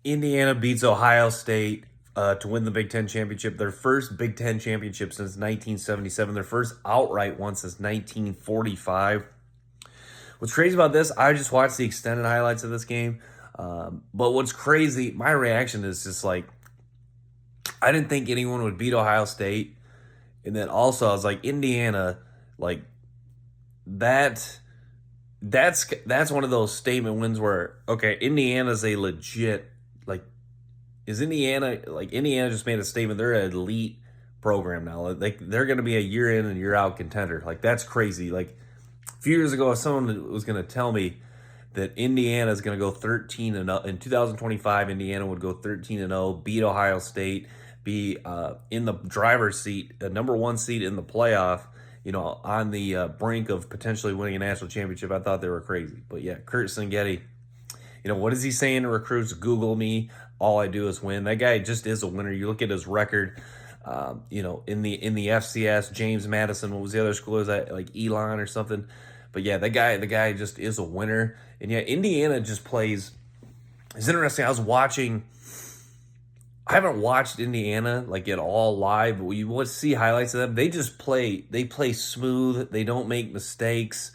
Indiana beats Ohio State to win the Big Ten championship. Their first Big Ten championship since 1977. Their first outright one since 1945. What's crazy about this, I just watched the extended highlights of this game. But what's crazy, my reaction is just like, I didn't think anyone would beat Ohio State. And then also, I was like, Indiana, like, that that's one of those statement wins where, okay, Indiana's a legit, like, is Indiana, like, Indiana just made a statement, they're an elite program now. Like, they're going to be a year in and year out contender. Like, that's crazy. Like, a few years ago, if someone was going to tell me that Indiana is going to go 13 and 0 in 2025, Indiana would go 13 and 0, beat Ohio State, be in the driver's seat, the number one seat in the playoff, on the brink of potentially winning a national championship, I thought they were crazy. But yeah, Curt Cinggetti, what is he saying to recruits? Google me. All I do is win. That guy just is a winner. You look at his record. In the FCS, James Madison. What was the other school? Is that like Elon or something? But yeah, the guy just is a winner. And yeah, Indiana just plays. It's interesting. I haven't watched Indiana like at all live, but you want to see highlights of them. They just play. They play smooth. They don't make mistakes.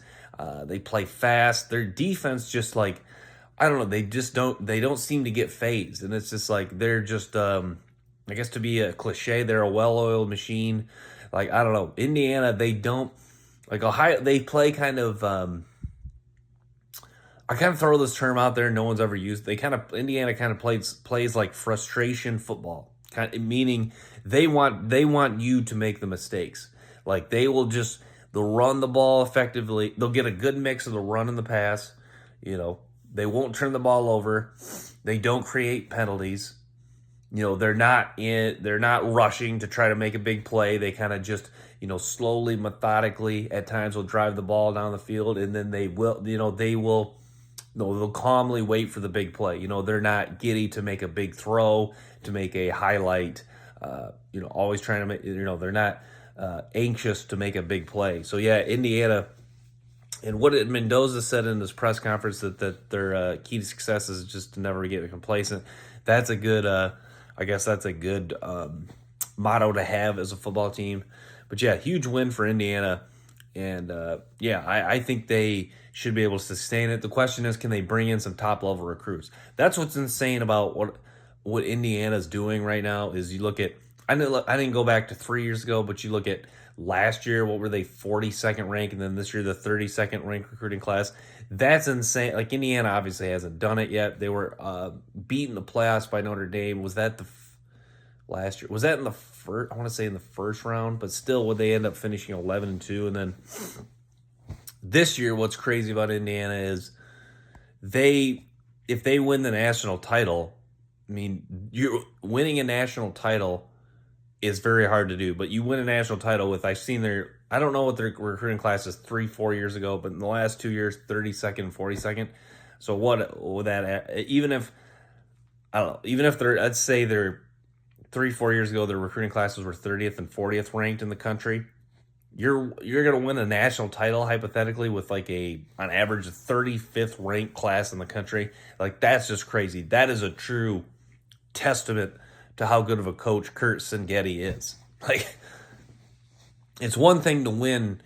They play fast. Their defense just like, I don't know. They don't seem to get phased, and it's just like they're just. I guess to be a cliche, they're a well-oiled machine. Like, I don't know, Indiana, they don't like Ohio. They play kind of. I kind of throw this term out there. No one's ever used. Indiana kind of plays like frustration football, meaning they want you to make the mistakes. Like they'll run the ball effectively. They'll get a good mix of the run and the pass. They won't turn the ball over. They don't create penalties. They're not rushing to try to make a big play. They kind of just, slowly, methodically at times will drive the ball down the field, and then they'll calmly wait for the big play. They're not giddy to make a big throw, to make a highlight, always trying to make, they're not anxious to make a big play. So yeah, Indiana, and what Mendoza said in his press conference that their key to success is just to never get complacent. That's a good, I guess that's a good motto to have as a football team. But yeah, huge win for Indiana. And I think they should be able to sustain it. The question is, can they bring in some top-level recruits? That's what's insane about what Indiana's doing right now is you look at, I didn't go back to 3 years ago, but you look at last year, what were they, 42nd ranked, and then this year the 32nd ranked recruiting class. That's insane. Like, Indiana obviously hasn't done it yet. They were beaten the playoffs by Notre Dame. Was that last year? Was that in the first? I want to say in the first round, but still, would they end up finishing 11-2? And then this year, what's crazy about Indiana is if they win the national title, I mean, you winning a national title is very hard to do, but you win a national title with, I don't know what their recruiting class is 3-4 years ago, but in the last 2 years, 32nd, 42nd. So what would that, even if they're, let's say they're 3-4 years ago, their recruiting classes were 30th and 40th ranked in the country. You're going to win a national title hypothetically with like on average, a 35th ranked class in the country. Like, that's just crazy. That is a true testament to how good of a coach Curt Cinggetti is. Like, it's one thing to win.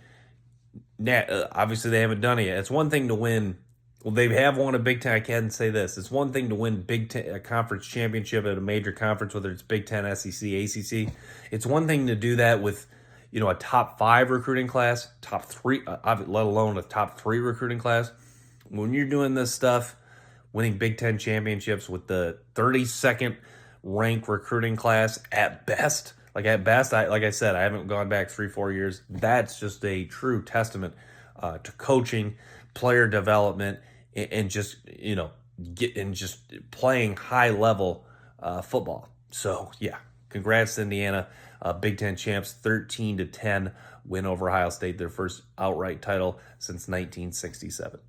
Obviously, they haven't done it yet. It's one thing to win. Well, they have won a Big Ten. I can't say this. It's one thing to win Big Ten, a conference championship at a major conference, whether it's Big Ten, SEC, ACC. It's one thing to do that with, a top 5 recruiting class, top 3, let alone a top 3 recruiting class. When you're doing this stuff, winning Big Ten championships with the 32nd ranked recruiting class at best, like I said, I haven't gone back 3-4 years. That's just a true testament to coaching, player development, and just playing high level football. So yeah, congrats to Indiana, Big Ten champs, 13-10 win over Ohio State, their first outright title since 1967.